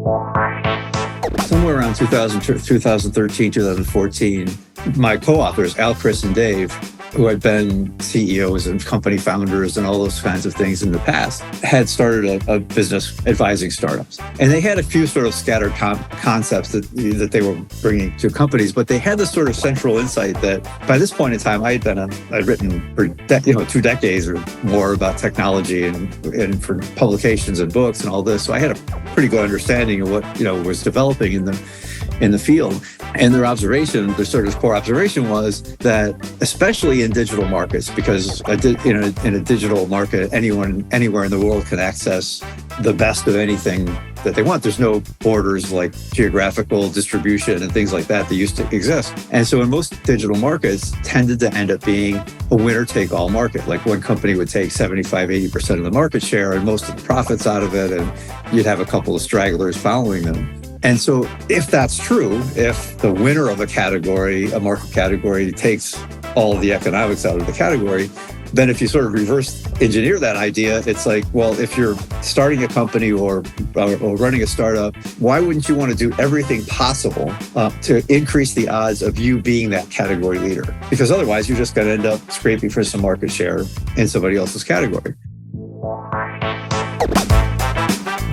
Somewhere around 2013, 2014, my co-authors, Al, Chris, and Dave, who had been CEOs and company founders and all those kinds of things in the past, had started a business advising startups. And they had a few sort of scattered concepts that they were bringing to companies, but they had this sort of central insight that by this point in time, I'd written for 2 decades or more about technology and for publications and books and all this. So I had a pretty good understanding of what was developing in the field. And their sort of core observation was that, especially in digital markets, because in a digital market, anyone anywhere in the world can access the best of anything that they want. There's no borders like geographical distribution and things like that used to exist. And so in most digital markets tended to end up being a winner-take-all market. Like one company would take 75, 80% of the market share and most of the profits out of it, and you'd have a couple of stragglers following them. And so if that's true, if the winner of a market category, takes all of the economics out of the category, then if you sort of reverse engineer that idea, it's like, well, if you're starting a company or running a startup, why wouldn't you want to do everything possible to increase the odds of you being that category leader? Because otherwise, you're just going to end up scraping for some market share in somebody else's category.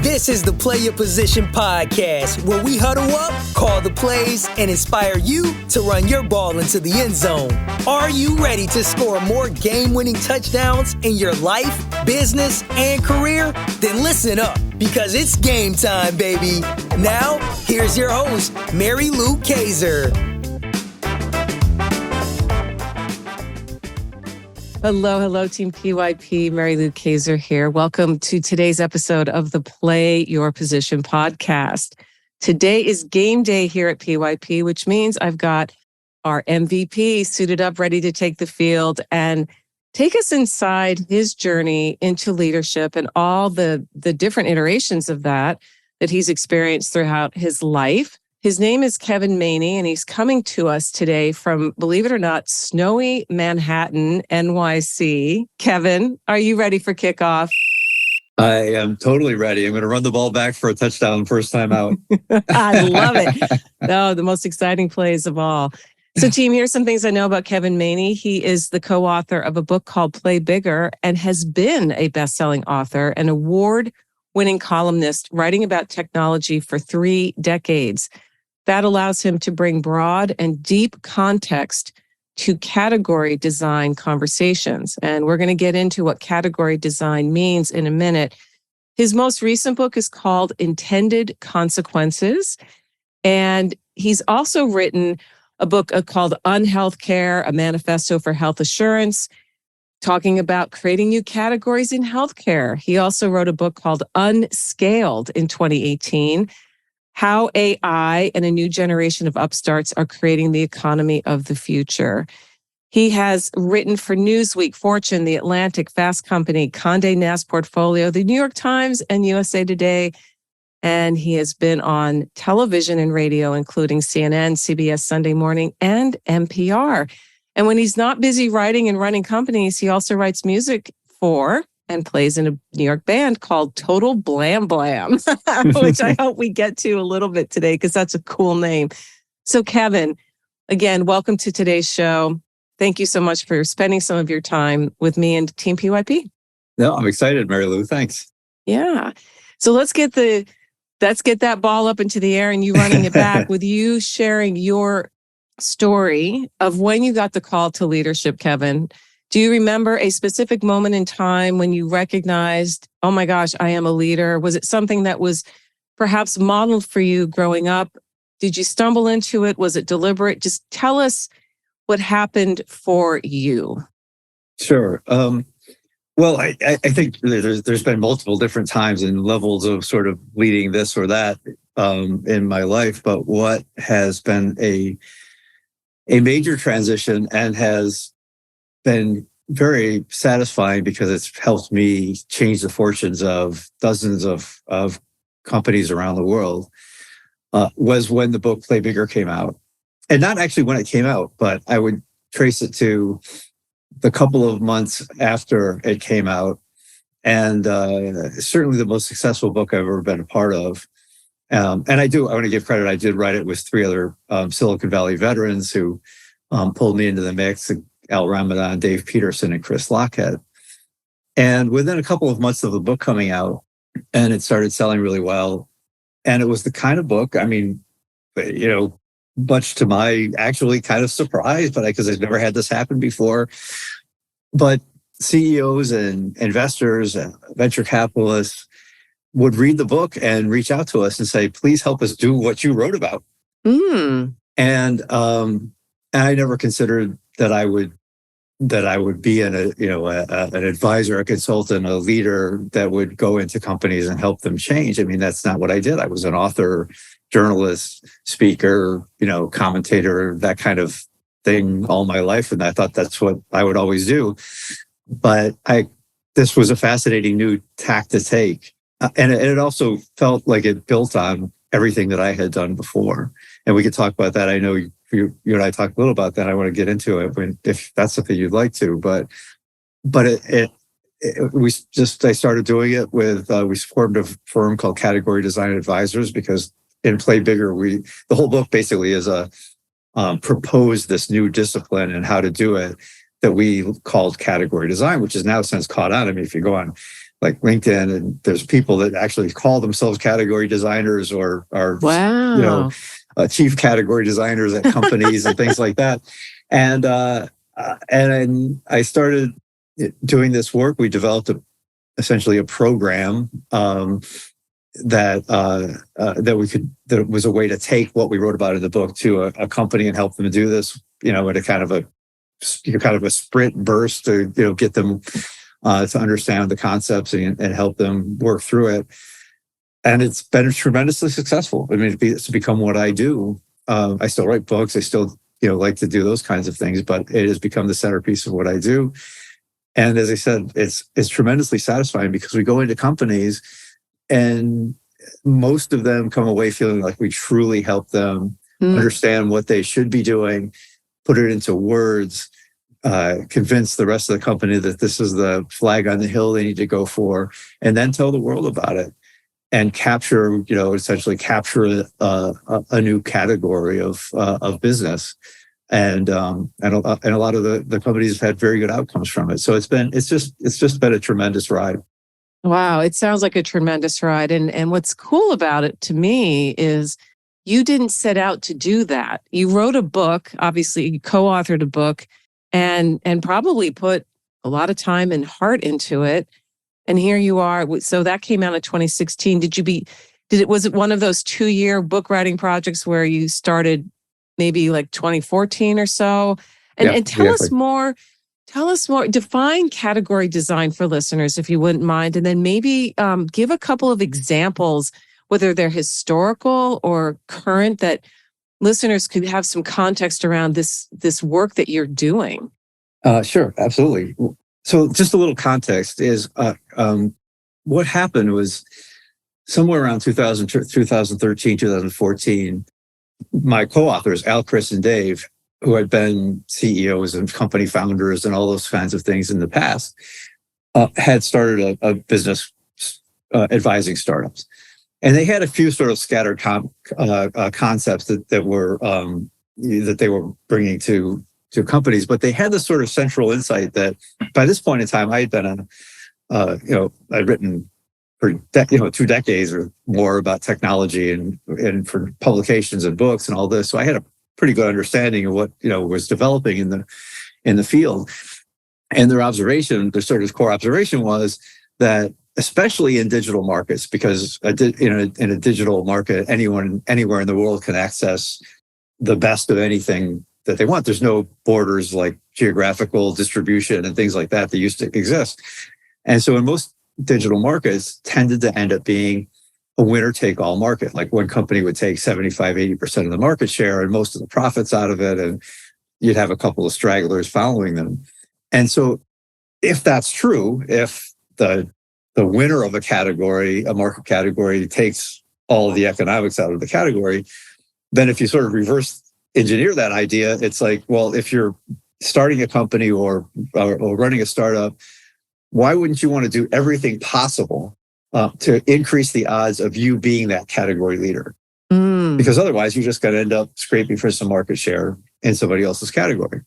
This is the Play Your Position podcast, where we huddle up, call the plays, and inspire you to run your ball into the end zone. Are you ready to score more game-winning touchdowns in your life, business, and career? Then listen up, because it's game time, baby. Now, here's your host, Mary Lou Kaiser. Hello, Team PYP. Mary Lou Kaiser here. Welcome to today's episode of the Play Your Position podcast. Today is game day here at PYP, which means I've got our MVP suited up, ready to take the field and take us inside his journey into leadership and all the different iterations of that he's experienced throughout his life. His name is Kevin Maney, and he's coming to us today from, believe it or not, snowy Manhattan, NYC. Kevin, are you ready for kickoff? I am totally ready. I'm going to run the ball back for a touchdown first time out. I love it. Oh, the most exciting plays of all. So team, here's some things I know about Kevin Maney. He is the co-author of a book called Play Bigger and has been a best-selling author, an award-winning columnist, writing about technology for 3 decades. That allows him to bring broad and deep context to category design conversations. And we're going to get into what category design means in a minute. His most recent book is called Intended Consequences. And he's also written a book called UnHealthcare, a Manifesto for Health Assurance, talking about creating new categories in healthcare. He also wrote a book called Unscaled in 2018, How AI and a New Generation of Upstarts Are Creating the Economy of the Future. He has written for Newsweek, Fortune, The Atlantic, Fast Company, Condé Nast Portfolio, The New York Times, and USA Today. And he has been on television and radio, including CNN, CBS Sunday Morning, and NPR. And when he's not busy writing and running companies, he also writes music for and plays in a New York band called Total Blam Blam, which I hope we get to a little bit today because that's a cool name. So Kevin, again, welcome to today's show. Thank you so much for spending some of your time with me and Team PYP. No, I'm excited, Mary Lou. Thanks. Yeah. So let's get that ball up into the air and you running it back with you sharing your story of when you got the call to leadership, Kevin. Do you remember a specific moment in time when you recognized, oh my gosh, I am a leader? Was it something that was perhaps modeled for you growing up? Did you stumble into it? Was it deliberate? Just tell us what happened for you. Sure. Well, I think there's been multiple different times and levels of sort of leading this or that in my life. But what has been a major transition and has been very satisfying because it's helped me change the fortunes of dozens of companies around the world, was when the book Play Bigger came out. And not actually when it came out, but I would trace it to the couple of months after it came out. And certainly the most successful book I've ever been a part of. And I want to give credit. I did write it with three other Silicon Valley veterans who pulled me into the mix: Al Ramadan, Dave Peterson, and Chris Lockhead. And within a couple of months of the book coming out, and it started selling really well. And it was the kind of book, I mean, much to my actually kind of surprise, but because I've never had this happen before. But CEOs and investors and venture capitalists would read the book and reach out to us and say, please help us do what you wrote about. And I never considered that I would be an advisor, a consultant, a leader that would go into companies and help them change. I mean, that's not what I did. I was an author, journalist, speaker, commentator, that kind of thing all my life. And I thought that's what I would always do. But this was a fascinating new tack to take. And it also felt like it built on everything that I had done before. And we could talk about that. I know you and I talked a little about that. I want to get into it if that's something you'd like to. But I started doing it with, we formed a firm called Category Design Advisors, because in Play Bigger, the whole book basically is proposed this new discipline and how to do it that we called category design, which is now since caught on. I mean, if you go on like LinkedIn, and there's people that actually call themselves category designers or are, chief category designers at companies and things like that. And I started doing this work. We developed essentially a program that was a way to take what we wrote about in the book to a company and help them do this, in a kind of a sprint burst to get them to understand the concepts and help them work through it. And it's been tremendously successful. I mean, it's become what I do. I still write books. I still like to do those kinds of things, but it has become the centerpiece of what I do. And as I said, it's tremendously satisfying because we go into companies and most of them come away feeling like we truly help them understand what they should be doing, put it into words, convince the rest of the company that this is the flag on the hill they need to go for, and then tell the world about it and essentially capture a new category of business. And a lot of the companies have had very good outcomes from it. So it's just been a tremendous ride. Wow, it sounds like a tremendous ride. And what's cool about it to me is you didn't set out to do that. You wrote a book, obviously you co-authored a book, and probably put a lot of time and heart into it. And here you are. So that came out in 2016. Was it one of those 2-year book writing projects where you started maybe like 2014 or so? And tell us more. Tell us more. Define category design for listeners, if you wouldn't mind. And then maybe give a couple of examples, whether they're historical or current, that listeners could have some context around this work that you're doing. Sure, absolutely. So just a little context is what happened was somewhere around 2013, 2014, my co-authors, Al, Chris, and Dave, who had been CEOs and company founders and all those kinds of things in the past, had started a business advising startups. And they had a few sort of scattered concepts that they were bringing to companies, but they had this sort of central insight that by this point in time, I had been I'd written for 2 decades or more about technology and for publications and books and all this. So I had a pretty good understanding of what was developing in the field. And their sort of core observation was that, especially in digital markets, because in a digital market, anyone anywhere in the world can access the best of anything that they want. There's no borders like geographical distribution and things like that used to exist. And so in most digital markets tended to end up being a winner-take-all market. Like one company would take 75, 80% of the market share and most of the profits out of it, and you'd have a couple of stragglers following them. And so if that's true, if the winner of a market category takes all of the economics out of the category, then if you sort of reverse engineer that idea, it's like, well, if you're starting a company or running a startup, why wouldn't you want to do everything possible to increase the odds of you being that category leader. Because otherwise you're just going to end up scraping for some market share in somebody else's category.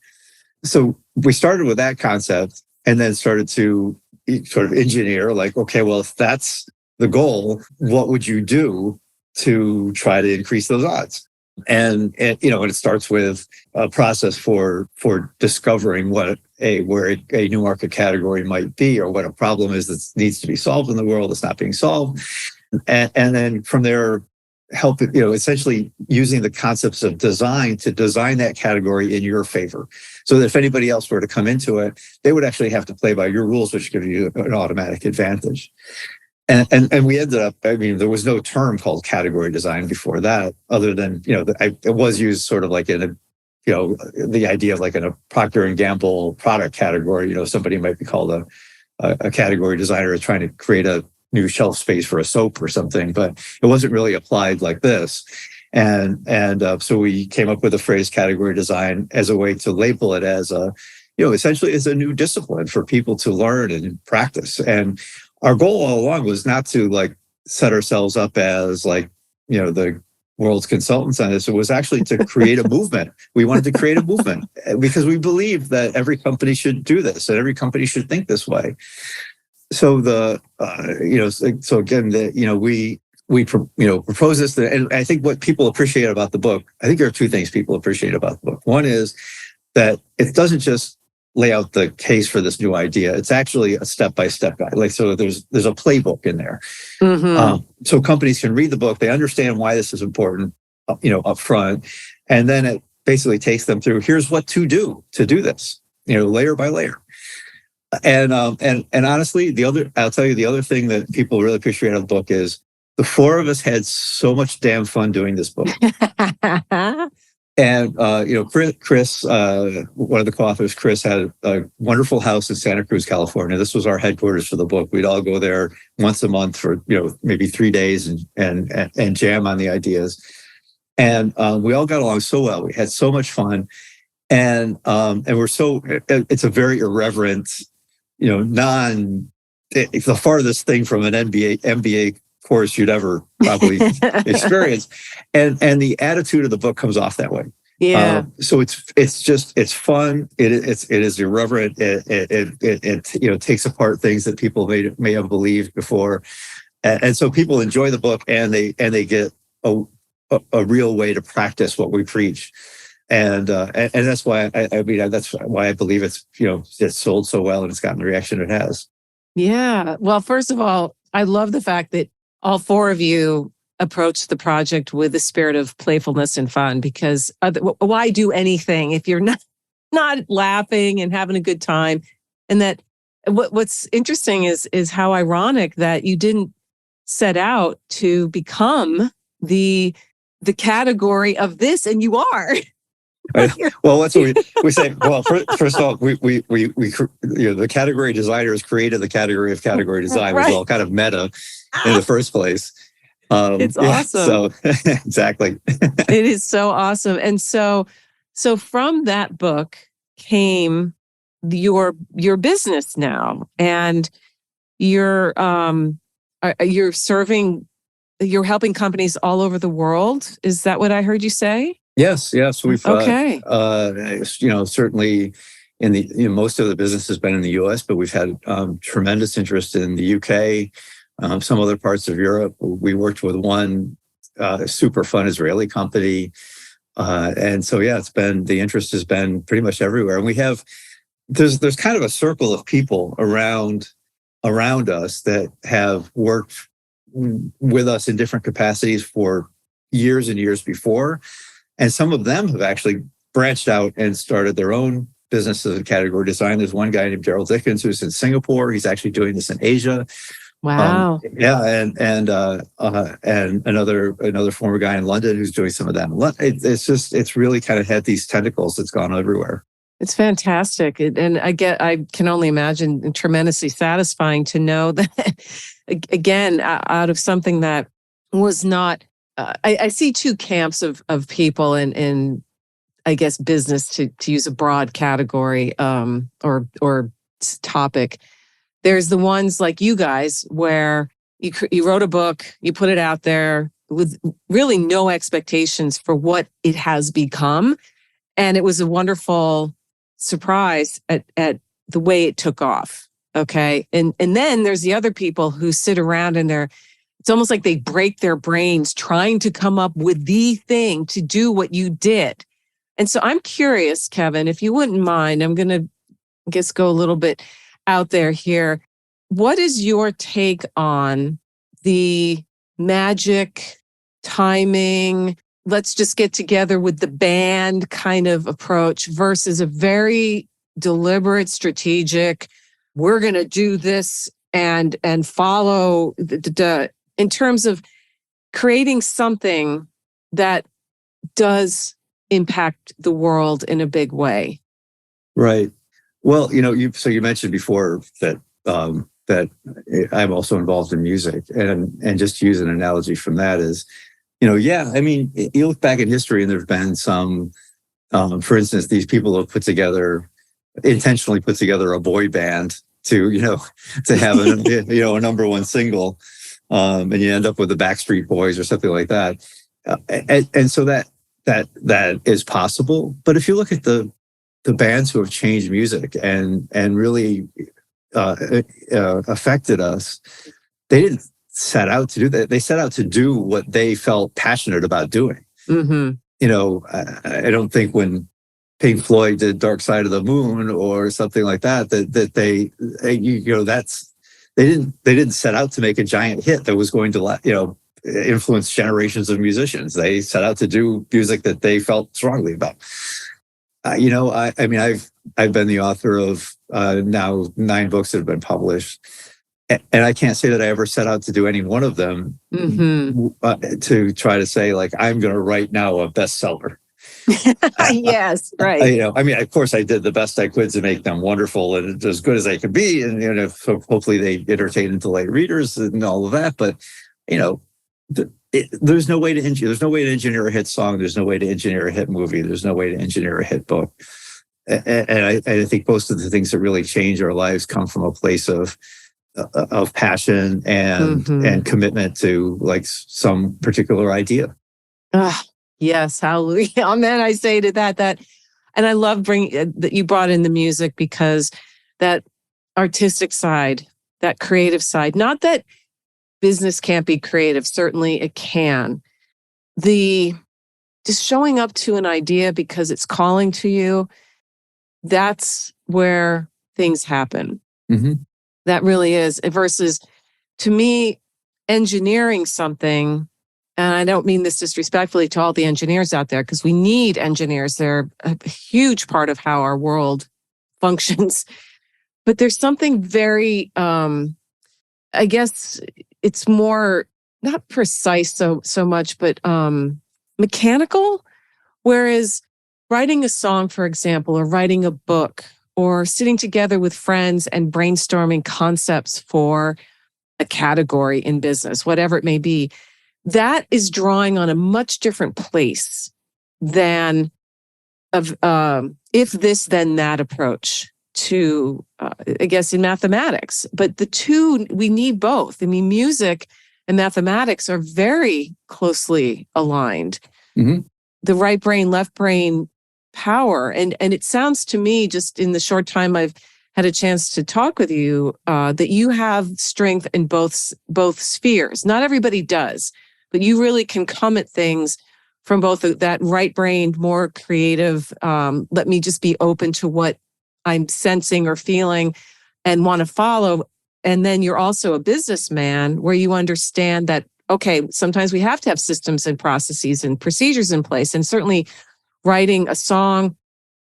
So we started with that concept and then started to sort of engineer like, okay, well, if that's the goal, what would you do to try to increase those odds? And it starts with a process for discovering where a new market category might be, or what a problem is that needs to be solved in the world that's not being solved. And then from there, help, essentially using the concepts of design to design that category in your favor. So that if anybody else were to come into it, they would actually have to play by your rules, which give you an automatic advantage. And we ended up, there was no term called category design before that, other than, it was used sort of like in the idea of like in a Procter & Gamble product category, somebody might be called a category designer trying to create a new shelf space for a soap or something, but it wasn't really applied like this. And so we came up with the phrase category design as a way to label it as essentially as a new discipline for people to learn and practice. And our goal all along was not to like set ourselves up as like, the world's consultants on this. It was actually to create a movement. We wanted to create a movement because we believe that every company should do this and every company should think this way. So we propose this, and I think what people appreciate about the book, I think there are two things people appreciate about the book. One is that it doesn't just lay out the case for this new idea. It's actually a step-by-step guide. Like, so there's a playbook in there. So companies can read the book. They understand why this is important, up front. And then it basically takes them through, here's what to do this, layer by layer. And honestly, I'll tell you the other thing that people really appreciate of the book is the four of us had so much damn fun doing this book. And, Chris, one of the co-authors, Chris, had a wonderful house in Santa Cruz, California. This was our headquarters for the book. We'd all go there once a month for, maybe 3 days and jam on the ideas. And we all got along so well. We had so much fun. And it's a very irreverent, the farthest thing from an MBA course you'd ever probably experience. And the attitude of the book comes off that way. Yeah. So it's fun. It is irreverent. It takes apart things that people may have believed before. And so people enjoy the book and they get a real way to practice what we preach. And that's why that's why I believe it's sold so well and it's gotten the reaction it has. Yeah. Well, first of all, I love the fact that all four of you approached the project with the spirit of playfulness and fun, because why do anything if you're not laughing and having a good time? And that what's interesting is how ironic that you didn't set out to become the category of this, and you are. Well, that's what we say. Well, first of all, we the category designers created the category of category design. Right. It was all kind of meta in the first place. It's awesome. So exactly. It is so awesome. And so from that book came your business now, and you're helping companies all over the world. Is that what I heard you say? Yes. We've okay. Certainly in the most of the business has been in the U.S., but we've had tremendous interest in the U.K., some other parts of Europe. We worked with one super fun Israeli company, and so the interest has been pretty much everywhere. And there's kind of a circle of people around us that have worked with us in different capacities for years and years before. And some of them have actually branched out and started their own businesses in category design. There's one guy named Gerald Dickens who's in Singapore. He's actually doing this in Asia. Wow. And another former guy in London who's doing some of that. It's really kind of had these tentacles that's gone everywhere. It's fantastic. And I can only imagine tremendously satisfying to know that, again, out of something that was not, I see two camps of people in I guess, business to use a broad category or topic. There's the ones like you guys where You wrote a book, you put it out there with really no expectations for what it has become. And it was a wonderful surprise at the way it took off. Okay. And then there's the other people who sit around and it's almost like they break their brains trying to come up with the thing to do what you did. And so I'm curious, Kevin, if you wouldn't mind, I'm going to go a little bit out there here. What is your take on the magic, timing, let's just get together with the band kind of approach versus a very deliberate, strategic, we're going to do this and follow in terms of creating something that does impact the world in a big way? Right. Well, you mentioned before that that I'm also involved in music, and just to use an analogy from that is, I mean, you look back in history and there've been some, for instance, these people have intentionally put together a boy band to have a number one single, and you end up with the Backstreet Boys or something like that, and so that is possible. But if you look at the bands who have changed music and really affected us, they didn't set out to do that. They set out to do what they felt passionate about doing. Mm-hmm. I don't think when Pink Floyd did Dark Side of the Moon or something like that they didn't set out to make a giant hit that was going to influence generations of musicians. They set out to do music that they felt strongly about. I mean, I've been the author of now 9 books that have been published, and I can't say that I ever set out to do any one of them to try to say, like, I'm going to write now a bestseller. Yes, right. I mean, of course, I did the best I could to make them wonderful and as good as they could be, and so hopefully they entertain and delight readers and all of that. But there's no way to engineer a hit song. There's no way to engineer a hit movie. There's no way to engineer a hit book. And I think most of the things that really change our lives come from a place of passion and commitment to like some particular idea. Yes, hallelujah. Amen. I say to that, and I love that you brought in the music, because that artistic side, that creative side, not that business can't be creative. Certainly it can. Just showing up to an idea because it's calling to you, that's where things happen. Mm-hmm. That really is. Versus, to me, engineering something, and I don't mean this disrespectfully to all the engineers out there, because we need engineers. They're a huge part of how our world functions. But there's something very, I guess it's more not precise so much, but mechanical. Whereas writing a song, for example, or writing a book, or sitting together with friends and brainstorming concepts for a category in business, whatever it may be, that is drawing on a much different place than if this, then that approach to, I guess, in mathematics. But the two, we need both. I mean, music and mathematics are very closely aligned. Mm-hmm. The right brain, left brain power. And it sounds to me, just in the short time I've had a chance to talk with you, that you have strength in both spheres. Not everybody does, but you really can come at things from both that right brain, more creative, let me just be open to what I'm sensing or feeling and want to follow. And then you're also a businessman where you understand that, okay, sometimes we have to have systems and processes and procedures in place. And certainly writing a song,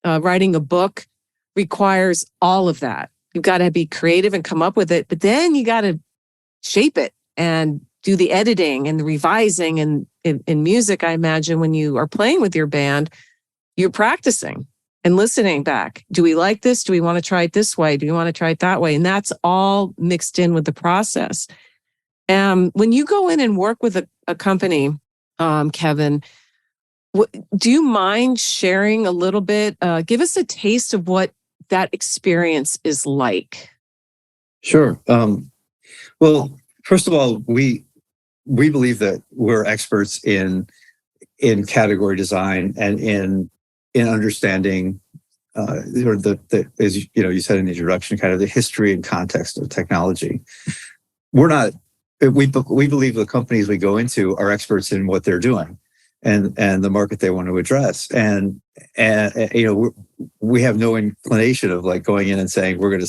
writing a book requires all of that. You've got to be creative and come up with it, but then you got to shape it and do the editing and the revising. And in music, I imagine when you are playing with your band, you're practicing and listening back. Do we like this? Do we want to try it this way? Do we want to try it that way? And that's all mixed in with the process. When you go in and work with a company, Kevin, do you mind sharing a little bit? Give us a taste of what that experience is like. Sure. Well, First of all, we believe that we're experts in category design and in understanding or as you said in the introduction, kind of the history and context of technology. We're not. We believe the companies we go into are experts in what they're doing and the market they want to address. And we have no inclination of like going in and saying we're going to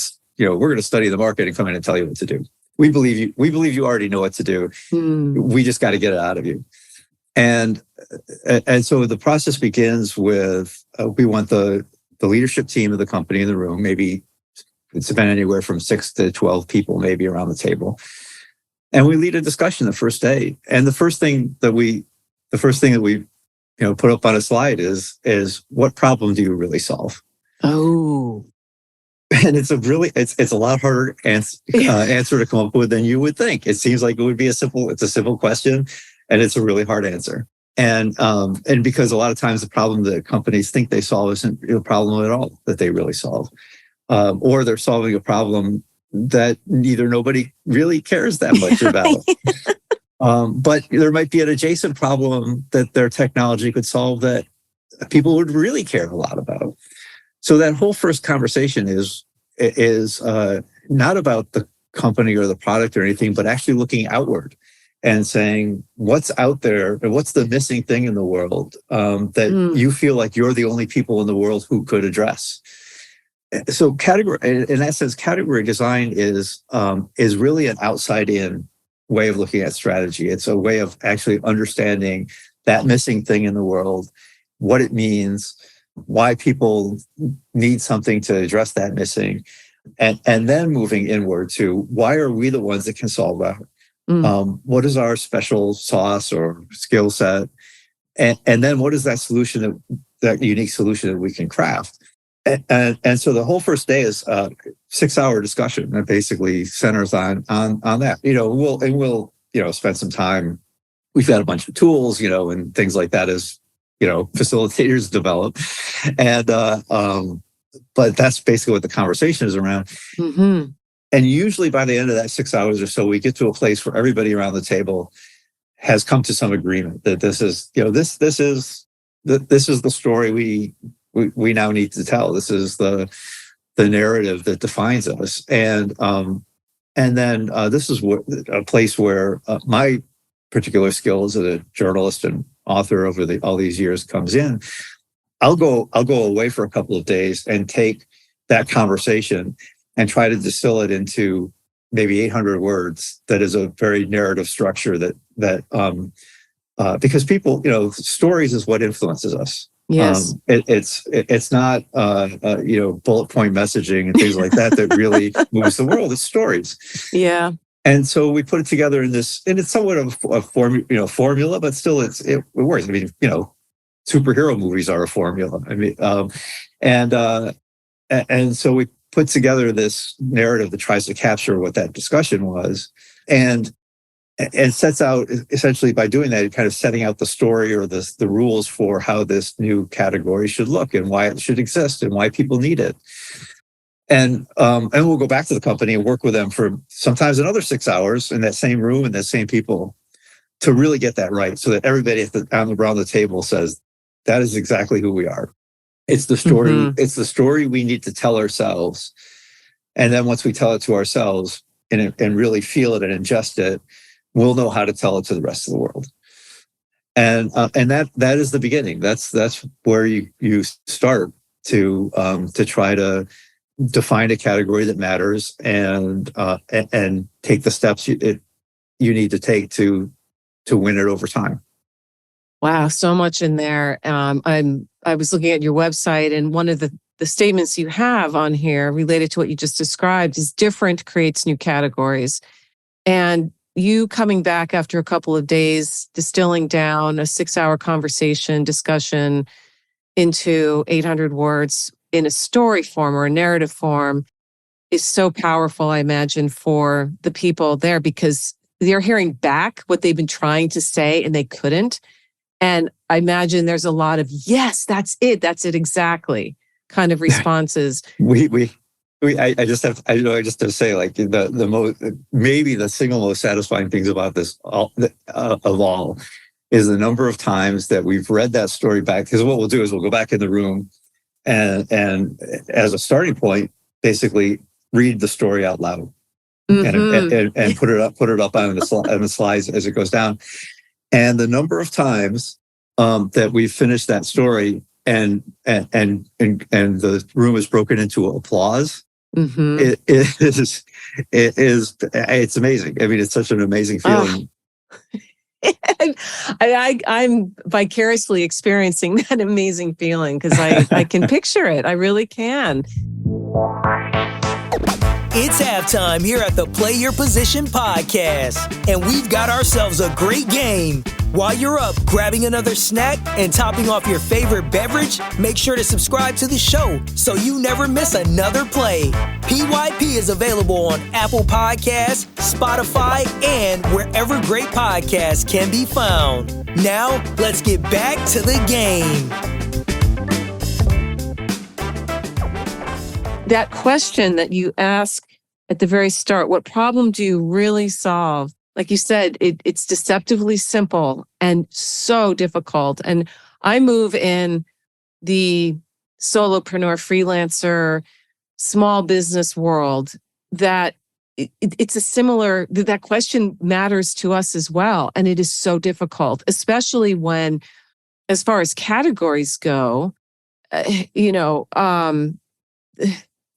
study the market and come in and tell you what to do. We believe you already know what to do. We just got to get it out of you. And so the process begins with we want the leadership team of the company in the room. Maybe it's been anywhere from 6 to 12 people, maybe around the table. And we lead a discussion the first day. And the first thing that we put up on a slide is what problem do you really solve? Oh. And it's a lot harder answer to come up with than you would think. It seems like it would be it's a simple question, and it's a really hard answer. And because a lot of times the problem that companies think they solve isn't a problem at all that they really solve, or they're solving a problem that nobody really cares that much about. But there might be an adjacent problem that their technology could solve that people would really care a lot about. So that whole first conversation is not about the company or the product or anything, but actually looking outward and saying, what's out there and what's the missing thing in the world that you feel like you're the only people in the world who could address. So in that sense, category design is really an outside-in way of looking at strategy. It's a way of actually understanding that missing thing in the world, what it means, why people need something to address that missing, and then moving inward to why are we the ones that can solve that? What is our special sauce or skill set? And then what is that solution, that unique solution that we can craft? And so the whole first day is a 6-hour discussion that basically centers on that. We'll spend some time. We've got a bunch of tools, and things like that as facilitators develop, and but that's basically what the conversation is around. Mm-hmm. And usually by the end of that 6 hours or so, we get to a place where everybody around the table has come to some agreement that this is the story we now need to tell. This is the narrative that defines us, and then this is a place where my particular skill as a journalist and author over all these years comes in. I'll go away for a couple of days and take that conversation and try to distill it into maybe 800 words. That is a very narrative structure that because people, stories is what influences us. Yes. It's not bullet point messaging and things like that really moves the world. It's stories. Yeah. And so we put it together in this, and it's somewhat of a formula, but still it works. I mean, superhero movies are a formula. I mean, and so we put together this narrative that tries to capture what that discussion was, and sets out essentially by doing that, kind of setting out the story or the rules for how this new category should look and why it should exist and why people need it. And we'll go back to the company and work with them for sometimes another 6 hours in that same room and that same people to really get that right, so that everybody around the table says that is exactly who we are. It's the story. Mm-hmm. It's the story we need to tell ourselves, and then once we tell it to ourselves and really feel it and ingest it, we'll know how to tell it to the rest of the world. And that is the beginning. That's where you start to try to define a category that matters and take the steps you need to take to win it over time. Wow, so much in there. I was looking at your website, and one of the statements you have on here related to what you just described is different creates new categories. And you coming back after a couple of days, distilling down a 6-hour conversation, discussion into 800 words in a story form or a narrative form is so powerful, I imagine, for the people there, because they're hearing back what they've been trying to say and they couldn't. And I imagine there's a lot of, yes, that's it exactly kind of responses. We I just have to say, like, the most, maybe the single most satisfying things about this of all is the number of times that we've read that story back. Because what we'll do is we'll go back in the room and as a starting point, basically read the story out loud and put it up on the slides as it goes down. And the number of times that we've finished that story and the room is broken into applause. It's amazing. I mean, it's such an amazing feeling. I'm vicariously experiencing that amazing feeling because I can picture it. I really can. It's halftime here at the Play Your Position podcast, and we've got ourselves a great game. While you're up grabbing another snack and topping off your favorite beverage, make sure to subscribe to the show so you never miss another play. PYP is available on Apple Podcasts, Spotify, and wherever great podcasts can be found. Now, let's get back to the game. That question that you ask at the very start, what problem do you really solve? Like you said, it's deceptively simple and so difficult. And I move in the solopreneur, freelancer, small business world that it's a similar, that question matters to us as well. And it is so difficult, especially when, as far as categories go,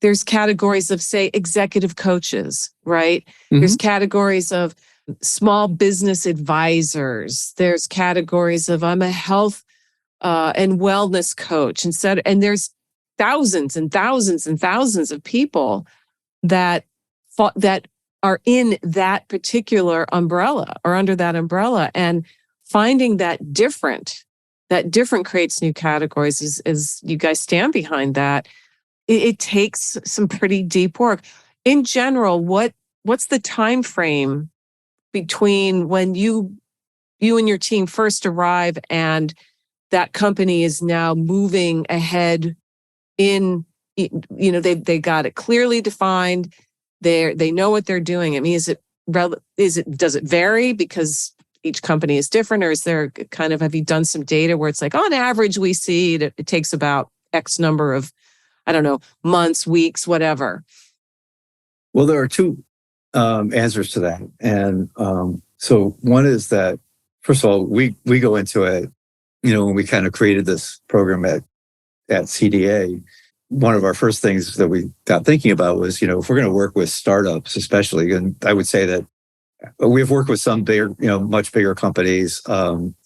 there's categories of, say, executive coaches, right? There's categories of small business advisors. There's categories of, I'm a health and wellness coach. And there's thousands and thousands and thousands of people that are in that particular umbrella or under that umbrella. And finding that different creates new categories as you guys stand behind that. It takes some pretty deep work. In general, what's the time frame between when you and your team first arrive and that company is now moving ahead in, they got it clearly defined. They know what they're doing. I mean, does it vary because each company is different, or is there kind of, have you done some data where it's like, on average, we see that it takes about X number of, I don't know, months, weeks, whatever? Well, there are two answers to that. And so one is that, first of all, we go into it, when we kind of created this program at CDA, one of our first things that we got thinking about was, if we're going to work with startups, especially, and I would say that we've worked with some bigger, much bigger companies,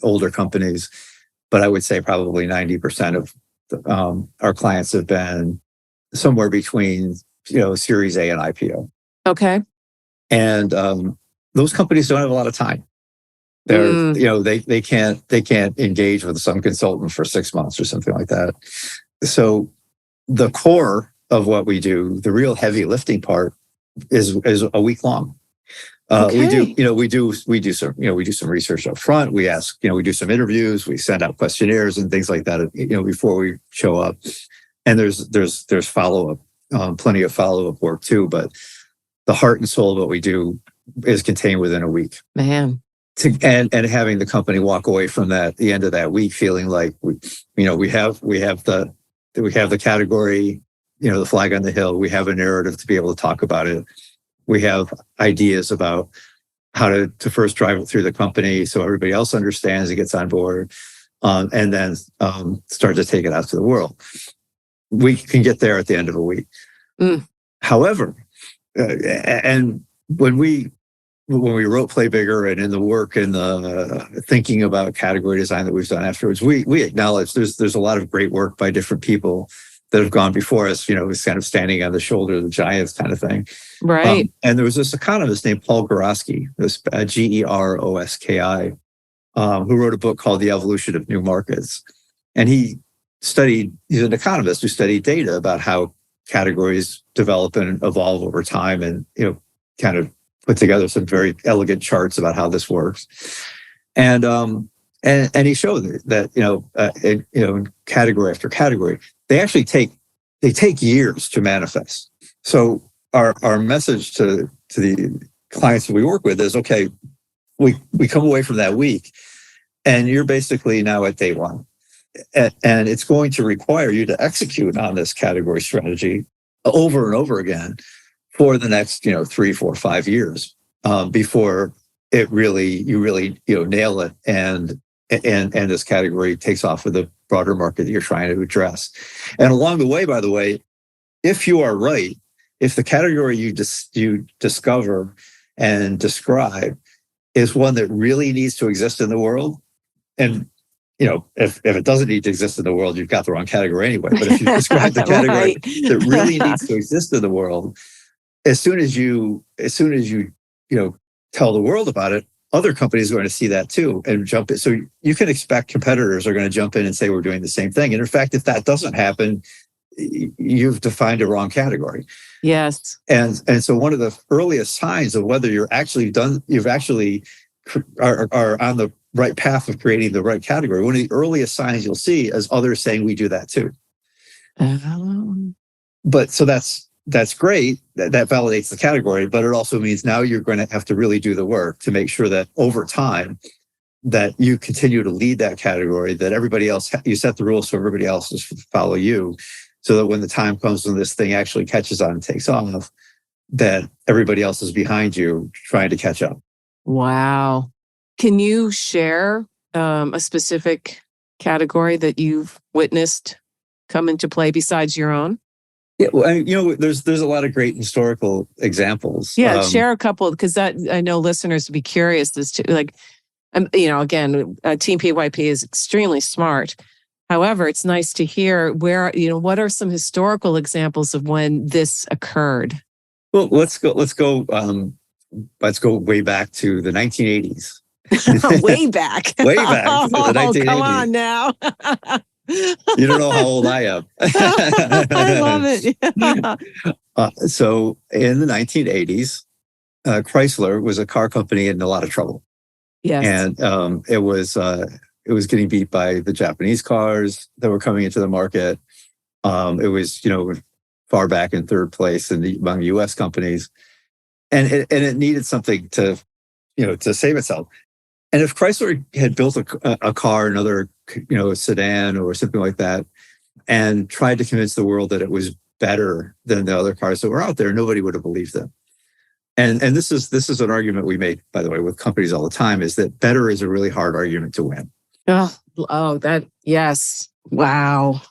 older companies, but I would say probably 90% of our clients have been somewhere between, Series A and IPO. Okay. And those companies don't have a lot of time. They're, they can't engage with some consultant for 6 months or something like that. So the core of what we do, the real heavy lifting part, is a week long. Okay. We do some research up front. We ask, we do some interviews. We send out questionnaires and things like that, before we show up. And there's follow up, plenty of follow up work too. But the heart and soul of what we do is contained within a week. Man. And having the company walk away from that, the end of that week, feeling like we have the category, the flag on the hill. We have a narrative to be able to talk about it. We have ideas about how to first drive it through the company so everybody else understands and gets on board, and then start to take it out to the world. We can get there at the end of a week. However, and when we wrote Play Bigger and in the work and the thinking about category design that we've done afterwards, we acknowledge there's a lot of great work by different people that have gone before us, was kind of standing on the shoulder of the giants kind of thing. Right. And there was this economist named Paul Goroski, this Geroski, who wrote a book called The Evolution of New Markets. And he's an economist who studied data about how categories develop and evolve over time, and, kind of put together some very elegant charts about how this works. And he showed that, in category after category, they actually take years to manifest. So our message to the clients that we work with is, okay, we come away from that week and you're basically now at day one. And it's going to require you to execute on this category strategy over and over again for the next, 3, 4, 5 years before you really nail it and this category takes off with the broader market that you're trying to address. And along the way, by the way, if you are right, if the category you discover and describe is one that really needs to exist in the world, and if it doesn't need to exist in the world, you've got the wrong category anyway. But if you describe the category that really needs to exist in the world, as soon as you tell the world about it, other companies are going to see that too and jump in. So you can expect competitors are going to jump in and say we're doing the same thing. And in fact, if that doesn't happen, you've defined a wrong category. Yes. And so one of the earliest signs of whether you're actually are on the right path of creating the right category, one of the earliest signs you'll see is others saying we do that too. But so that's great. That validates the category, but it also means now you're going to have to really do the work to make sure that over time that you continue to lead that category, that everybody else, you set the rules so everybody else will follow you, so that when the time comes when this thing actually catches on and takes off, that everybody else is behind you trying to catch up. Wow. Can you share a specific category that you've witnessed come into play besides your own? Yeah, well, there's a lot of great historical examples. Yeah, share a couple, because that I know listeners would be curious as to, like, again, Team PYP is extremely smart. However, it's nice to hear what are some historical examples of when this occurred. Well, let's go way back to the 1980s. Way back. Way back. To the 1980s. Come on now. You don't know how old I am. I love it. Yeah. So in the 1980s, Chrysler was a car company in a lot of trouble. Yes. And it was getting beat by the Japanese cars that were coming into the market. It was, far back in third place among U.S. companies. And it needed something to save itself. And if Chrysler had built a car, another, sedan or something like that, and tried to convince the world that it was better than the other cars that were out there, nobody would have believed them. And this is an argument we make, by the way, with companies all the time, is that better is a really hard argument to win. Yes. Wow.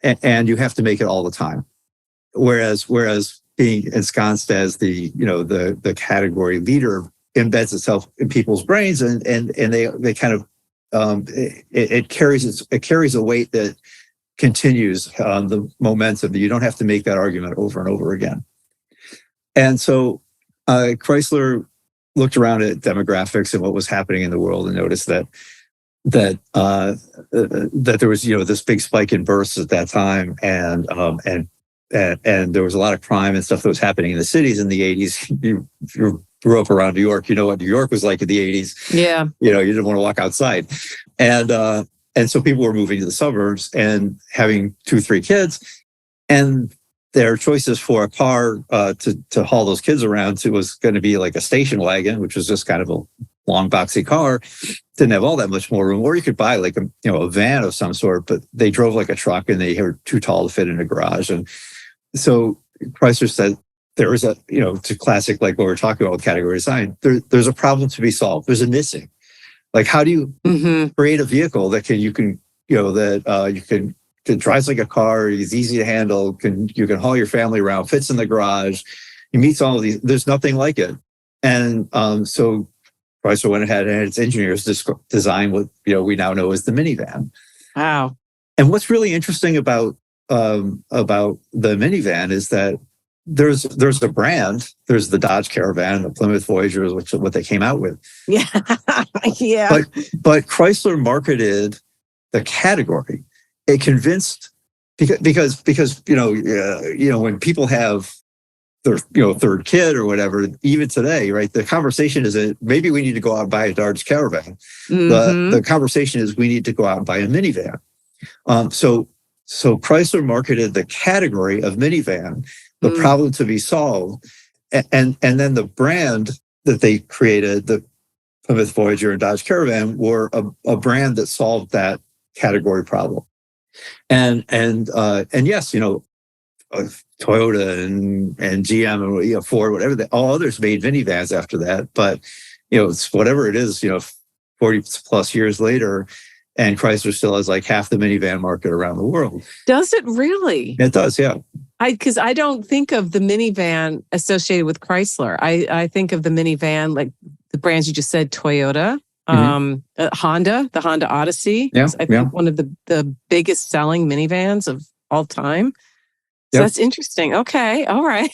And you have to make it all the time. Whereas being ensconced as the category leader embeds itself in people's brains, and they kind of it carries a weight that continues the momentum. You don't have to make that argument over and over again. And so Chrysler looked around at demographics and what was happening in the world and noticed that there was this big spike in births at that time, and there was a lot of crime and stuff that was happening in the cities in the 80s. You grew up around New York, you know what New York was like in the 80s. Yeah. You didn't want to walk outside. And so people were moving to the suburbs and having 2, 3 kids. And their choices for a car to haul those kids around was going to be like a station wagon, which was just kind of a long, boxy car. Didn't have all that much more room. Or you could buy like a van of some sort, but they drove like a truck and they were too tall to fit in a garage. And so Chrysler said, there is to classic, like what we're talking about with category design, there's a problem to be solved. There's a missing. Like, how do you create a vehicle that drives like a car, is easy to handle, you can haul your family around, fits in the garage, it meets all of these. There's nothing like it. And so Chrysler went ahead and had its engineers design what we now know as the minivan. Wow. And what's really interesting about the minivan is that there's a brand. There's the Dodge Caravan, the Plymouth Voyager, which is what they came out with. Yeah. Yeah. But Chrysler marketed the category. It convinced because when people have their third kid or whatever, even today, right? The conversation isn't maybe we need to go out and buy a Dodge Caravan. The conversation is we need to go out and buy a minivan. So Chrysler marketed the category of minivan the problem to be solved. And then the brand that they created, the Plymouth Voyager and Dodge Caravan, were a brand that solved that category problem. And yes, Toyota and GM and Ford, whatever, all others made minivans after that. But it's whatever it is, 40 plus years later, and Chrysler still has like half the minivan market around the world. Does it really? It does, yeah. Because I don't think of the minivan associated with Chrysler. I think of the minivan like the brands you just said, Toyota, Honda, the Honda Odyssey. Yeah, I think one of the biggest selling minivans of all time. So that's interesting. Okay, all right.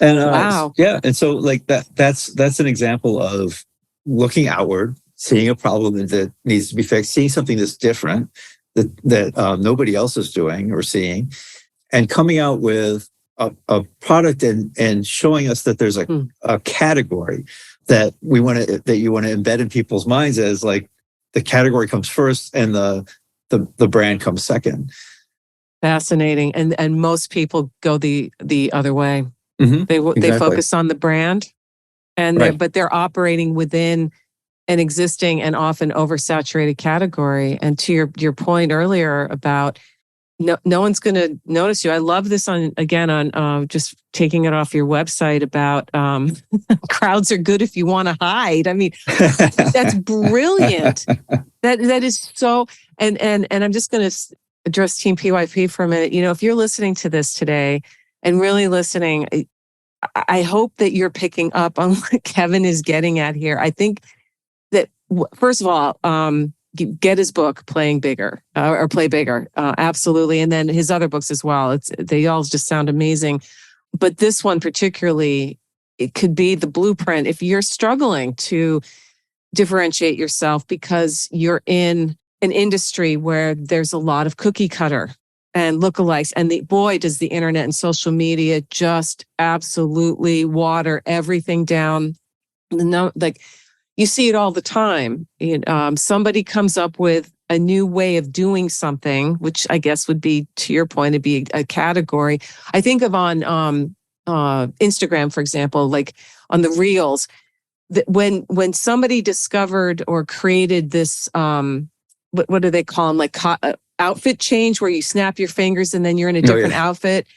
And wow. Yeah, and so like that's an example of looking outward, seeing a problem that needs to be fixed, seeing something that's different that nobody else is doing or seeing, and coming out with a product and showing us that there's a category that you want to embed in people's minds as like the category comes first and the brand comes second. Fascinating. And most people go the other way. Mm-hmm. They focus on the brand, and but they're operating within an existing and often oversaturated category. And to your point earlier about no one's going to notice you. I love this on just taking it off your website about crowds are good if you want to hide. I mean, that's brilliant. That is so. And I'm just going to address Team PYP for a minute. If you're listening to this today and really listening, I hope that you're picking up on what Kevin is getting at here. I think that first of all, get his book, Play Bigger. Absolutely. And then his other books as well. They all just sound amazing. But this one particularly, it could be the blueprint. If you're struggling to differentiate yourself because you're in an industry where there's a lot of cookie cutter and lookalikes, and boy, does the internet and social media just absolutely water everything down. You see it all the time. Somebody comes up with a new way of doing something, which I guess would be, to your point, it'd be a category. I think of on Instagram, for example, like on the Reels, that when somebody discovered or created this, what do they call them? Like outfit change, where you snap your fingers and then you're in a different outfit.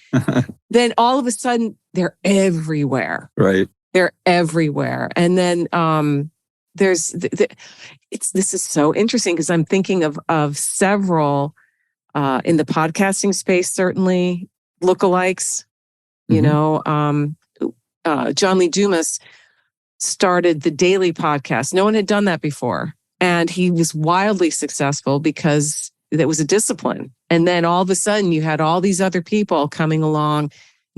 Then all of a sudden they're everywhere. Right. They're everywhere. And then this is so interesting because I'm thinking of several in the podcasting space, certainly lookalikes. John Lee Dumas started the Daily Podcast. No one had done that before. And he was wildly successful because it was a discipline. And then all of a sudden you had all these other people coming along,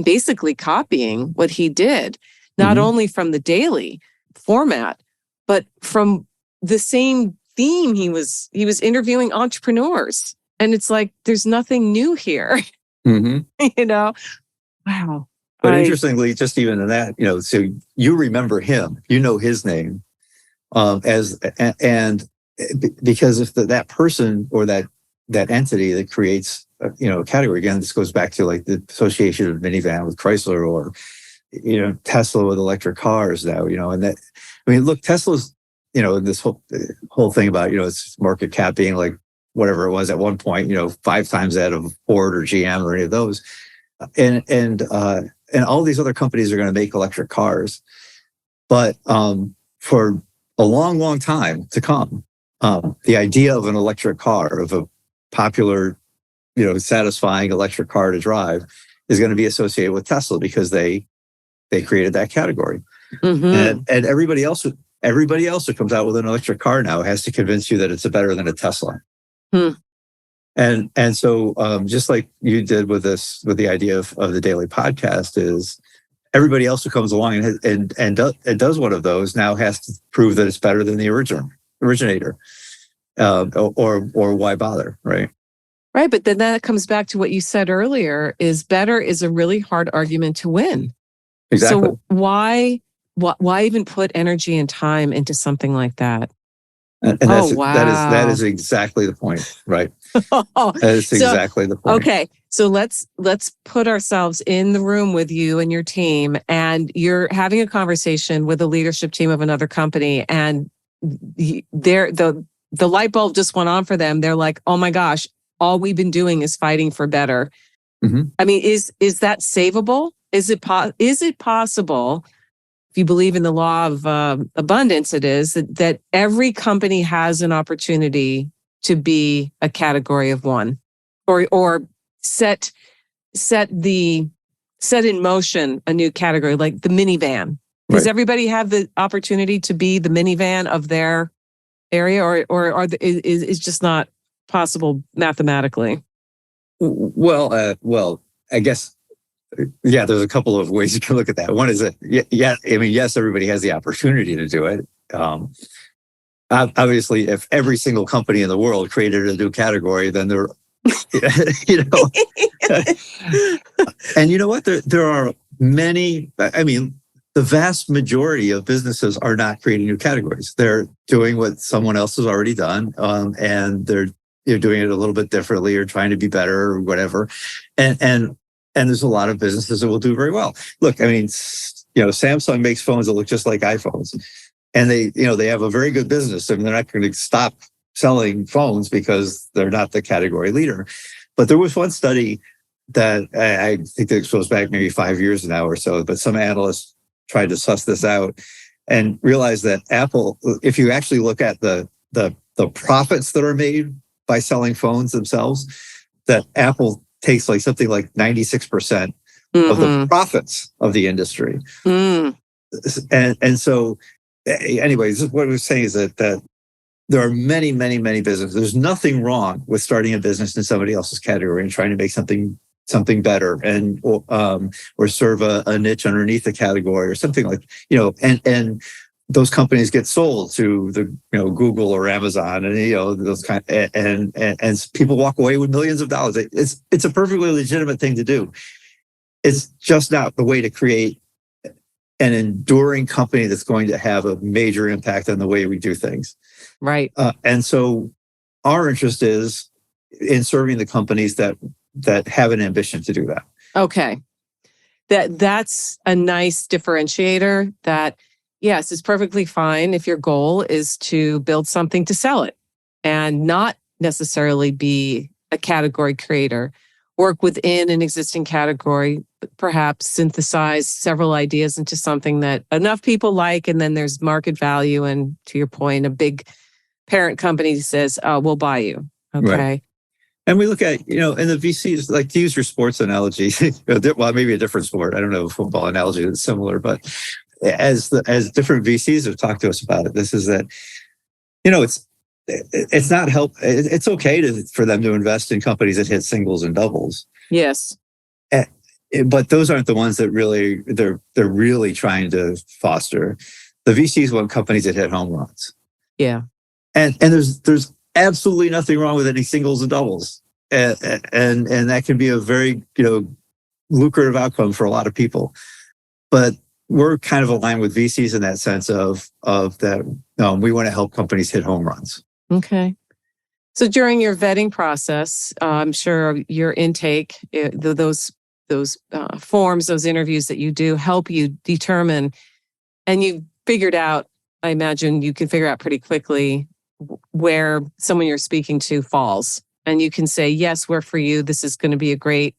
basically copying what he did, not only from the daily format, but from the same theme. He was interviewing entrepreneurs. And it's like, there's nothing new here. Wow. But interestingly, just even in that, so you remember him, his name. Because if that person or that entity that creates a category, again, this goes back to like the association of minivan with Chrysler, or Tesla with electric cars now, and that, look, Tesla's this whole thing about its market cap being like whatever it was at one point, 5 times that of Ford or GM or any of those, and all these other companies are going to make electric cars, but for a long, long time to come, the idea of an electric car, of a popular, satisfying electric car to drive, is going to be associated with Tesla because they created that category. And everybody else who comes out with an electric car now has to convince you that it's better than a Tesla. And so just like you did with the idea of the daily podcast, is everybody else who comes along and does one of those now has to prove that it's better than the originator, or why bother, right? Right, but then that comes back to what you said earlier: is better is a really hard argument to win. Exactly. So why even put energy and time into something like that? And Oh, that wow. is exactly the point, right? That is exactly the point. Okay. So let's put ourselves in the room with you and your team, and you're having a conversation with the leadership team of another company, and the light bulb just went on for them. They're like, "Oh my gosh, all we've been doing is fighting for better." Mm-hmm. I mean, is that savable? Is it possible? If you believe in the law of abundance, it is that every company has an opportunity to be a category of one, or set in motion a new category, like the minivan. Does Right. everybody have the opportunity to be the minivan of their area, is just not possible mathematically? Well, I guess, yeah, there's a couple of ways you can look at that. One is that, yeah, I mean, yes, everybody has the opportunity to do it. Obviously, if every single company in the world created a new category, then they're, you know, and you know what? There are many, I mean, the vast majority of businesses are not creating new categories. They're doing what someone else has already done, and you're doing it a little bit differently or trying to be better or whatever. And there's a lot of businesses that will do very well. Look, I mean, Samsung makes phones that look just like iPhones, and they have a very good business, and they're not going to stop selling phones because they're not the category leader. But there was one study that I think that goes back maybe 5 years now or so, but some analysts tried to suss this out and realized that Apple, if you actually look at the profits that are made by selling phones themselves, that Apple takes like something like 96% of the profits of the industry. And so anyways, what we're saying is that there are many, many, many businesses. There's nothing wrong with starting a business in somebody else's category and trying to make something better, and or serve a niche underneath the category or something like, and those companies get sold to the Google or Amazon, and those kind and people walk away with millions of dollars. It's a perfectly legitimate thing to do. It's just not the way to create an enduring company that's going to have a major impact on the way we do things. Right. And so our interest is in serving the companies that have an ambition to do that. Okay. That's a nice differentiator. That, yes, it's perfectly fine if your goal is to build something to sell it and not necessarily be a category creator. Work within an existing category, perhaps synthesize several ideas into something that enough people like, and then there's market value. And to your point, a big parent company says, "Oh, we'll buy you." Okay. Right. And we look at, and the VCs, like, to use your sports analogy, well, maybe a different sport. I don't know, a football analogy that's similar, but as different VCs have talked to us about it, this is that, it's not it's okay for them to invest in companies that hit singles and doubles. Yes. But those aren't the ones that they're really trying to foster. The VCs want companies that hit home runs. Yeah. And there's absolutely nothing wrong with any singles and doubles. And that can be a very, lucrative outcome for a lot of people. But we're kind of aligned with VCs in that sense of that we want to help companies hit home runs. Okay. So during your vetting process, I'm sure your intake, those forms, those interviews that you do help you determine, and you figured out, I imagine you can figure out pretty quickly where someone you're speaking to falls. And you can say, yes, we're for you. This is going to be a great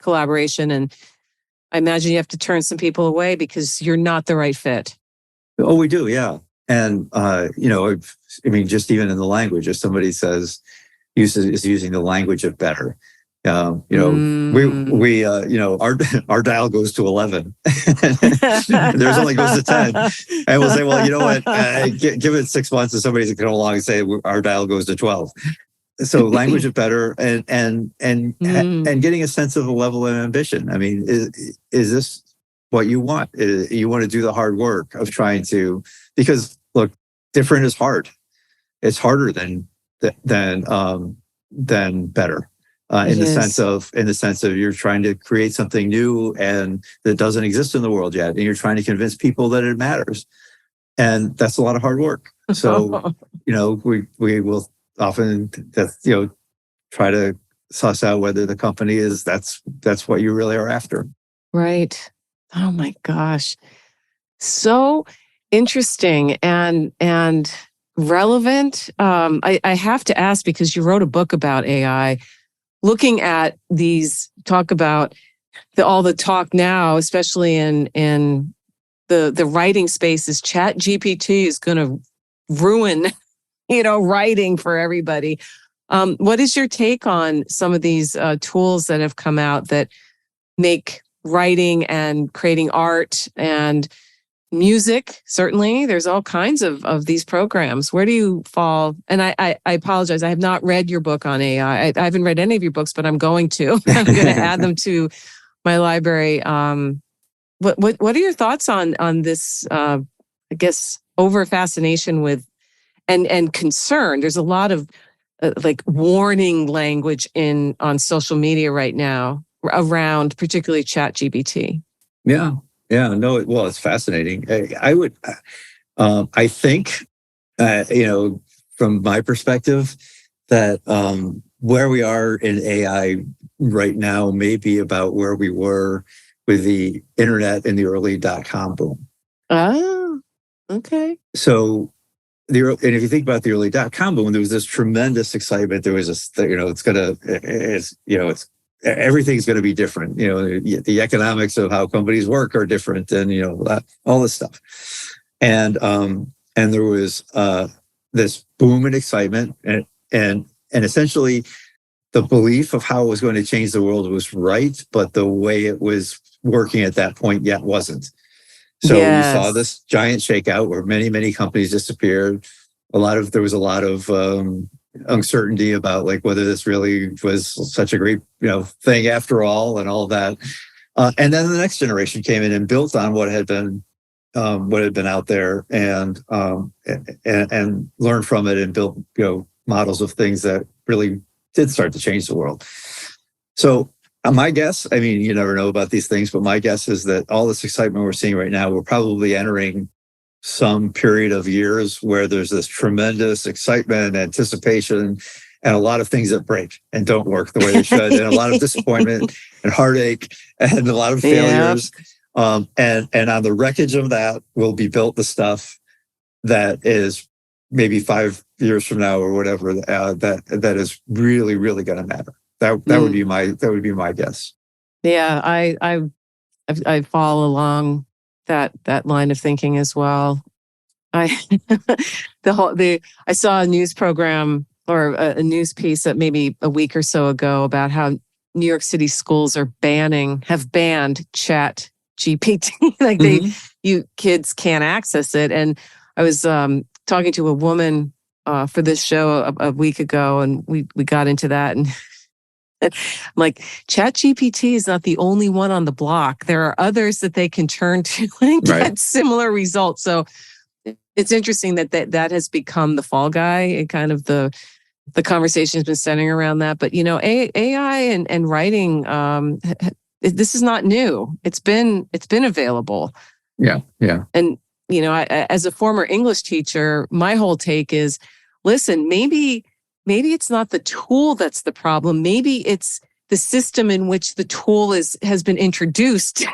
collaboration. And I imagine you have to turn some people away because you're not the right fit. Oh, we do, yeah. And, just even in the language, if somebody is using the language of better, our dial goes to 11. Theirs only goes to 10. And we'll say, well, you know what, give it 6 months and somebody's going to come along and say our dial goes to 12. So language of better and getting a sense of a level of ambition. I mean, is this what you want? You want to do the hard work of trying to, because look, different is hard. It's harder than better. In the sense of you're trying to create something new and that doesn't exist in the world yet, and you're trying to convince people that it matters, and that's a lot of hard work. So, we will often try to suss out whether the company is that's what you really are after. Right. Oh my gosh. So interesting and relevant. I have to ask, because you wrote a book about AI, looking at these, talk about all the talk now, especially in the writing space, is Chat GPT is going to ruin, writing for everybody. What is your take on some of these tools that have come out that make writing and creating art and music? Certainly, there's all kinds of these programs. Where do you fall? And I apologize, I have not read your book on AI. I haven't read any of your books, but I'm going to. I'm going to add them to my library. What are your thoughts on this? I guess over fascination with and concern. There's a lot of like warning language on social media right now around particularly Chat GPT. Yeah. No, well, it's fascinating. I think, from my perspective, that where we are in AI right now may be about where we were with the internet in the early .com boom. Oh, okay. So, and if you think about the early .com boom, there was this tremendous excitement. There was this, everything's going to be different. The economics of how companies work are different, and all this stuff. And there was this boom in excitement, and essentially the belief of how it was going to change the world was right, but the way it was working at that point yet wasn't. So You saw this giant shakeout where many companies disappeared. There was a lot of uncertainty about like whether this really was such a great thing after all, and all that. And then the next generation came in and built on what had been out there, and learned from it, and built models of things that really did start to change the world. So my guess, I mean, you never know about these things, but my guess is that all this excitement we're seeing right now, we're probably entering some period of years where there's this tremendous excitement, anticipation, and a lot of things that break and don't work the way they should, and a lot of disappointment and heartache and a lot of failures. And on the wreckage of that will be built the stuff that is maybe 5 years from now or whatever, that is really, really going to matter. That would be my guess. Yeah, I fall along that line of thinking as well. I saw a news program or a news piece that maybe a week or so ago about how New York City schools have banned Chat GPT. Like you kids can't access it. And I was talking to a woman for this show a week ago, and we got into that, and I'm like, Chat GPT is not the only one on the block. There are others that they can turn to and get similar results. So it's interesting that has become the fall guy, and kind of the conversation has been centering around that. But AI and writing, this is not new. It's been available. Yeah. And as a former English teacher, my whole take is, listen, maybe it's not the tool that's the problem. Maybe it's the system in which the tool has been introduced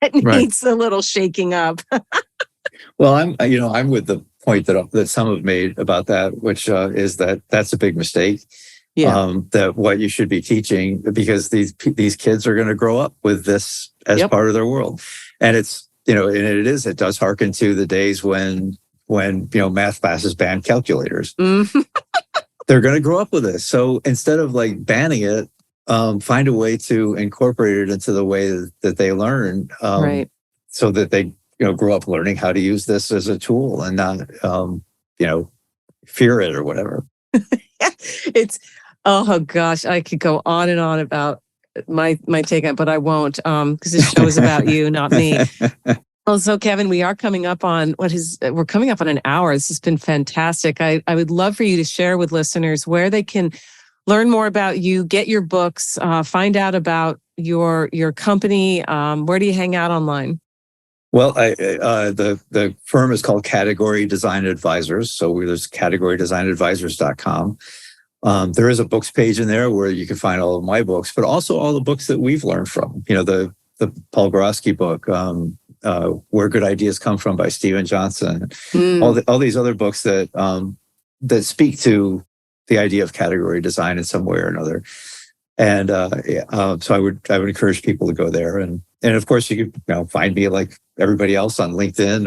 that needs a little shaking up. Well, I'm with the point that some have made about that, which is that that's a big mistake. Yeah. That what you should be teaching, because these kids are going to grow up with this as part of their world, and it's it does harken to the days when math classes banned calculators. They're going to grow up with this. So instead of like banning it, find a way to incorporate it into the way that they learn, so that they grow up learning how to use this as a tool and not fear it or whatever. It's oh gosh, I could go on and on about my take on it, but I won't, because this show is about you, not me. Also, Kevin, we are coming up on we're coming up on an hour. This has been fantastic. I would love for you to share with listeners where they can learn more about you, get your books, find out about your company. Where do you hang out online? Well, the firm is called Category Design Advisors. So there's categorydesignadvisors.com. There is a books page in there where you can find all of my books, but also all the books that we've learned from. The Paul Gorosky book, Where Good Ideas Come From by Stephen Johnson. All these other books that speak to the idea of category design in some way or another. And so I would encourage people to go there, and of course you can find me like everybody else on LinkedIn.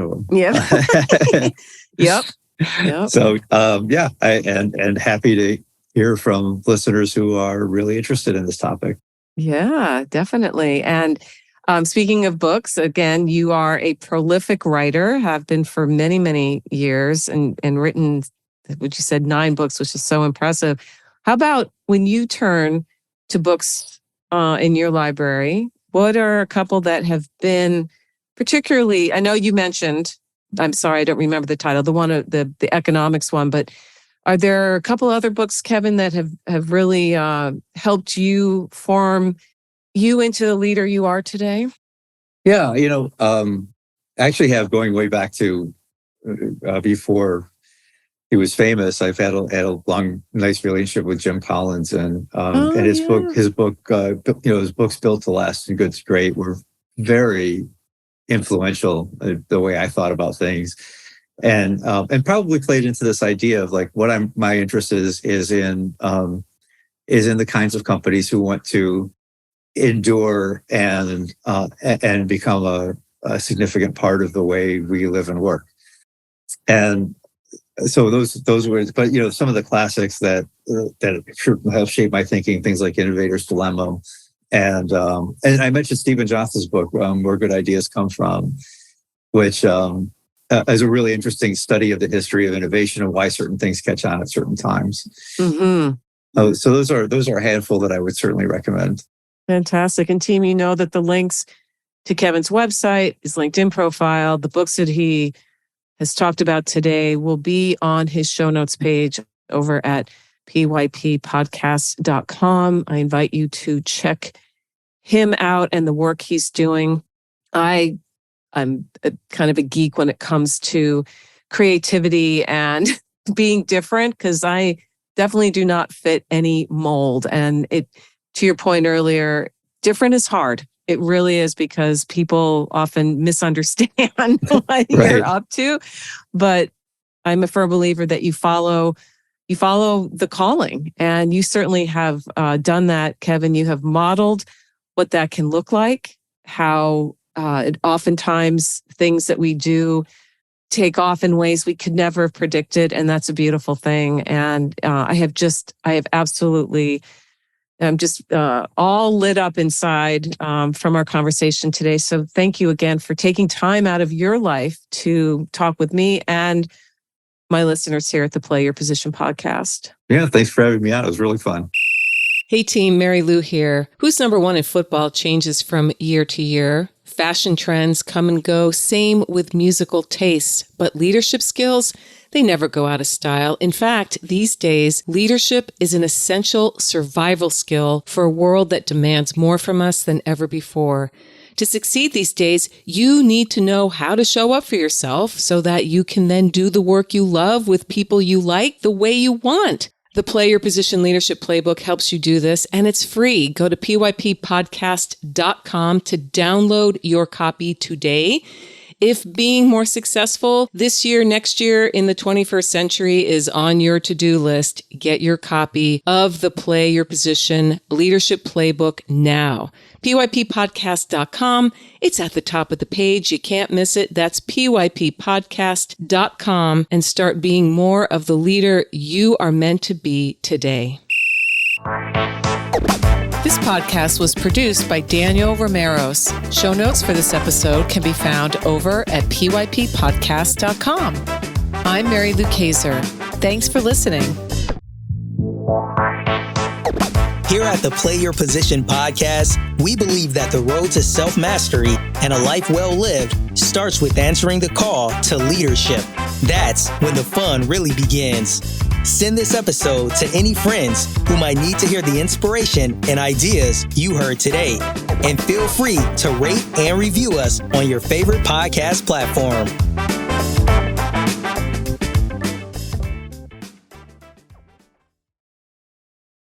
Yep. So and happy to hear from listeners who are really interested in this topic. Yeah, definitely. And speaking of books, again, you are a prolific writer, have been for many, many years, and written, what you said, 9 books, which is so impressive. How about when you turn to books in your library, what are a couple that have been particularly, I know you mentioned, I'm sorry, I don't remember the title, the economics one, but are there a couple other books, Kevin, that have really helped you form you into the leader you are today? Yeah, I actually have, going way back to before he was famous, I've had a long, nice relationship with Jim Collins, and his books Built to Last and Good to Great were very influential the way I thought about things, and probably played into this idea of like what my interest is in the kinds of companies who want to endure and become a significant part of the way we live and work. And so those were, but some of the classics that have shaped my thinking, things like Innovator's Dilemma, and I mentioned Stephen Johnson's book, Where Good Ideas Come From, which is a really interesting study of the history of innovation and why certain things catch on at certain times. Mm-hmm. So those are a handful that I would certainly recommend. Fantastic. And team, that the links to Kevin's website, his LinkedIn profile, the books that he has talked about today will be on his show notes page over at pyppodcast.com. I invite you to check him out and the work he's doing. I'm kind of a geek when it comes to creativity and being different, because I definitely do not fit any mold. And to your point earlier, different is hard. It really is, because people often misunderstand what you're up to. But I'm a firm believer that you follow the calling, and you certainly have done that, Kevin. You have modeled what that can look like, how oftentimes things that we do take off in ways we could never have predicted, and that's a beautiful thing. And I'm just all lit up inside from our conversation today. So thank you again for taking time out of your life to talk with me and my listeners here at the Play Your Position podcast. Yeah, thanks for having me on. It was really fun. Hey team, Mary Lou here. Who's number one in football changes from year to year. Fashion trends come and go, same with musical tastes. But leadership skills, they never go out of style. In fact, these days, leadership is an essential survival skill for a world that demands more from us than ever before. To succeed these days, you need to know how to show up for yourself so that you can then do the work you love with people you like the way you want. The Play Your Position Leadership Playbook helps you do this, and it's free. Go to pyppodcast.com to download your copy today. If being more successful this year, next year, in the 21st century is on your to-do list, get your copy of the Play Your Position Leadership Playbook now. pyppodcast.com. It's at the top of the page. You can't miss it. That's pyppodcast.com, and start being more of the leader you are meant to be today. This podcast was produced by Daniel Romeros. Show notes for this episode can be found over at pyppodcast.com. I'm Mary Lou Kaiser. Thanks for listening. Here at the Play Your Position podcast, we believe that the road to self-mastery and a life well lived starts with answering the call to leadership. That's when the fun really begins. Send this episode to any friends who might need to hear the inspiration and ideas you heard today. And feel free to rate and review us on your favorite podcast platform.